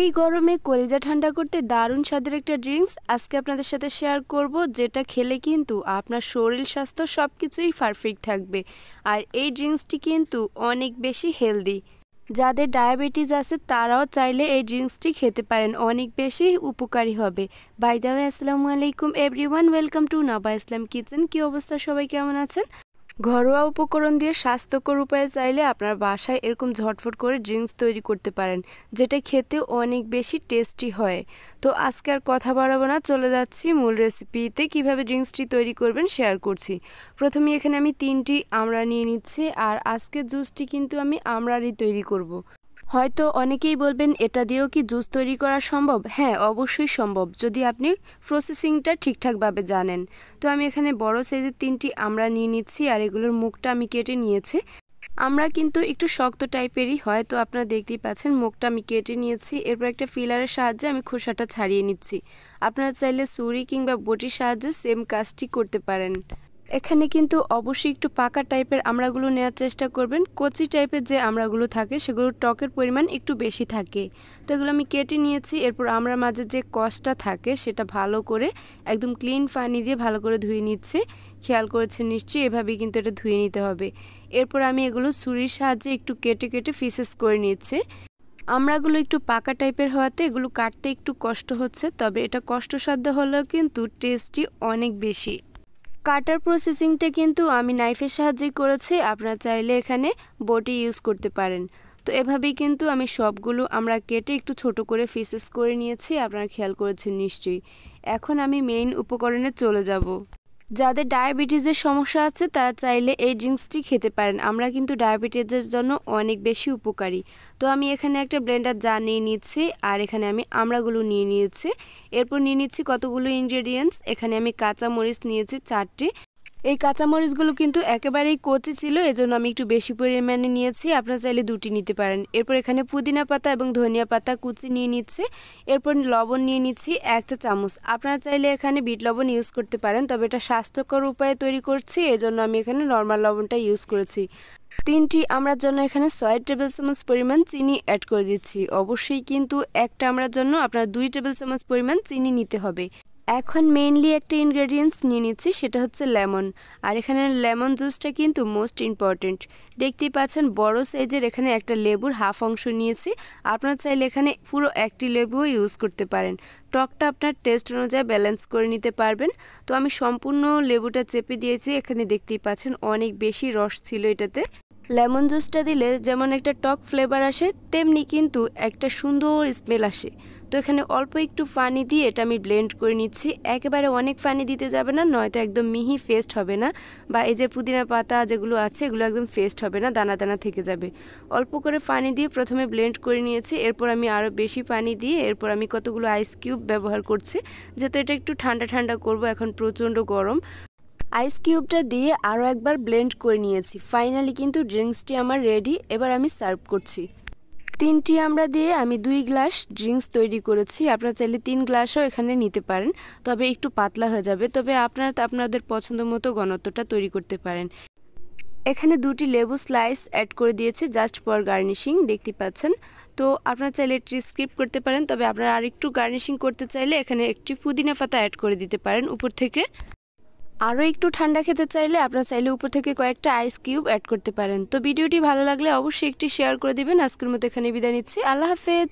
এই গরমে কলিজা ঠান্ডা করতে দারুণ স্বাদের একটা ড্রিঙ্কস আজকে আপনাদের সাথে শেয়ার করব, যেটা খেলে কিন্তু আপনার শরীর স্বাস্থ্য সব কিছুই পারফেক্ট থাকবে। আর এই ড্রিঙ্কসটি কিন্তু অনেক বেশি হেলদি। যাদের ডায়াবেটিস আছে তারাও চাইলে এই ড্রিঙ্কসটি খেতে পারেন, অনেক বেশি উপকারী হবে। বাই দ্য ওয়ে, আসসালামু আলাইকুম everyone, welcome to Naba Islam kitchen. কি অবস্থা, সবাই কেমন আছেন? ঘরোয়া উপকরণ দিয়ে স্বাস্থ্যকর উপায়ে চাইলে আপনার বাসায় এরকম ঝটফট করে ড্রিঙ্কস তৈরি করতে পারেন, যেটা খেতে অনেক বেশি টেস্টি হয়। তো আজকে আর কথা বাড়াবো না, চলে যাচ্ছি মূল রেসিপিতে। কিভাবে ড্রিঙ্কসটি তৈরি করবেন শেয়ার করছি। প্রথমে এখানে আমি 3টি আমড়া নিয়ে নিচ্ছি, আর আজকের জুসটি কিন্তু আমি আমড়ারই তৈরি করব। হয়তো অনেকেই বলবেন এটা দিয়েও কি জুস তৈরি করা সম্ভব? হ্যাঁ, অবশ্যই সম্ভব, যদি আপনি প্রসেসিংটা ঠিকঠাকভাবে জানেন। তো আমি এখানে বড় সাইজের 3টি আমড়া নিয়ে নিচ্ছি, আর এগুলোর মুখটা আমি কেটে নিয়েছি। আমড়া কিন্তু একটু শক্ত টাইপেরই হয়, তো আপনারা দেখতেই পাচ্ছেন মুখটা আমি কেটে নিয়েছি। এরপর একটা ফিলারের সাহায্যে আমি খোসাটা ছাড়িয়ে নিচ্ছি। আপনারা চাইলে ছুরি কিংবা বটির সাহায্যে সেম কাজটি করতে পারেন। এখানে কিন্তু অবশ্যই একটু পাকা টাইপের আমড়াগুলো নেওয়ার চেষ্টা করবেন। কচি টাইপের যে আমড়াগুলো থাকে সেগুলোর টকের পরিমাণ একটু বেশি থাকে। তো এগুলো আমি কেটে নিয়েছি। এরপর আমড়ার মাঝে যে কষটা থাকে সেটা ভালো করে একদম ক্লিন পানি দিয়ে ভালো করে ধুয়ে নিচ্ছে। খেয়াল করেছেন নিশ্চয়ই, এভাবেই কিন্তু এটা ধুয়ে নিতে হবে। এরপর আমি এগুলো ছুরির সাহায্যে একটু কেটে কেটে পিসেস করে নিচ্ছে। আমড়াগুলো একটু পাকা টাইপের হওয়াতে এগুলো কাটতে একটু কষ্ট হচ্ছে, তবে এটা কষ্টসাধ্য হলেও কিন্তু টেস্টি অনেক বেশি। কাটার প্রসেসিংটা কিন্তু আমি নাইফের সাহায্যেই করেছি, আপনারা চাইলে এখানে বটি ইউজ করতে পারেন। তো এভাবেই কিন্তু আমি সবগুলো আমরা কেটে একটু ছোট করে পিসেস করে নিয়েছি, আপনারা খেয়াল করেছেন নিশ্চয়ই। এখন আমি মেইন উপকরণে চলে যাব। যাদের ডায়াবেটিসের সমস্যা আছে তারা চাইলে এই ড্রিঙ্কসটি খেতে পারেন। আমরা কিন্তু ডায়াবেটিসের জন্য অনেক বেশি উপকারী। তো আমি এখানে একটা ব্লেন্ডার জার নিয়ে নিচ্ছি, আর এখানে আমি আমড়াগুলো নিয়ে নিয়েছি। এরপর নিয়ে নিচ্ছি কতগুলো ইনগ্রেডিয়েন্টস। এখানে আমি কাঁচামরিচ নিয়েছি 4টি। এই কাঁচামরিচগুলো কিন্তু একেবারেই কচি ছিল, এজন্য আমি একটু বেশি পরিমাণে নিয়েছি। আপনারা চাইলে 2টি নিতে পারেন। এরপর এখানে পুদিনা পাতা এবং ধনিয়া পাতা কুচি নিয়ে নিচ্ছে। এরপর লবণ নিয়ে নিচ্ছি 1 চা চামচ। আপনারা চাইলে এখানে বিট লবণ ইউজ করতে পারেন, তবে এটা স্বাস্থ্যকর উপায়ে তৈরি করছি, এজন্য আমি এখানে নর্মাল লবণটা ইউজ করেছি। 3টি আমড়ার জন্য এখানে 6 টেবিল চামচ পরিমাণ চিনি অ্যাড করে দিচ্ছি। অবশ্যই কিন্তু একটা আমড়ার জন্য আপনার 2 টেবিল চামচ পরিমাণ চিনি নিতে হবে। এখন মেইনলি একটা ইনগ্রেডিয়েন্টস নিয়ে নিচ্ছি, সেটা হচ্ছে লেমন। আর এখানে লেমন জুসটা কিন্তু মোস্ট ইম্পর্টেন্ট। দেখতেই পাচ্ছেন বড় সাইজের এখানে একটা লেবুর হাফ অংশ নিয়েছি। আপনারা চাইলে এখানে পুরো একটি লেবুও ইউজ করতে পারেন। টকটা আপনার টেস্ট অনুযায়ী ব্যালেন্স করে নিতে পারবেন। তো আমি সম্পূর্ণ লেবুটা চেপে দিয়েছি। এখানে দেখতেই পাচ্ছেন অনেক বেশি রস ছিল এটাতে। লেমন জুসটা দিলে যেমন একটা টক ফ্লেভার আসে, তেমনি কিন্তু একটা সুন্দর স্মেল আসে। তো এখানে অল্প একটু পানি দিয়ে এটা আমি ব্লেন্ড করে নিচ্ছি। একেবারে অনেক পানি দিতে যাবে না, নয়তো একদম মিহি পেস্ট হবে না, বা এই যে পুদিনা পাতা যেগুলো আছে এগুলো একদম পেস্ট হবে না, দানা দানা থেকে যাবে। অল্প করে পানি দিয়ে প্রথমে ব্লেন্ড করে নিয়েছি। এরপর আমি আরও বেশি পানি দিয়ে এরপর আমি কতগুলো আইস কিউব ব্যবহার করছি, যেহেতু এটা একটু ঠান্ডা ঠান্ডা করব, এখন প্রচণ্ড গরম। আইস কিউবটা দিয়ে আরও একবার ব্লেন্ড করে নিয়েছি। ফাইনালি কিন্তু ড্রিঙ্কসটি আমার রেডি। এবার আমি সার্ভ করছি। 3টি আমড়া দিয়ে আমি 2 গ্লাস ড্রিঙ্কস তৈরি করেছি। আপনারা চাইলে 3 গ্লাসও এখানে নিতে পারেন, তবে একটু পাতলা হয়ে যাবে। তবে আপনারা আপনাদের পছন্দ মতো ঘনত্বটা তৈরি করতে পারেন। এখানে 2টি লেবু স্লাইস অ্যাড করে দিয়েছি জাস্ট ফর গার্নিশিং, দেখতে পাচ্ছেন। তো আপনারা চাইলে এটি স্কিপ করতে পারেন, তবে আপনারা আরেকটু গার্নিশিং করতে চাইলে এখানে একটি পুদিনা পাতা অ্যাড করে দিতে পারেন উপর থেকে। আরও একটু ঠান্ডা খেতে চাইলে আপনারা চাইলে উপর থেকে কয়েকটা আইস কিউব অ্যাড করতে পারেন। তো ভিডিওটি ভালো লাগলে অবশ্যই একটি শেয়ার করে দিবেন। আজকের মতো এখানে বিদায় নিচ্ছি। আল্লাহ হাফেজ।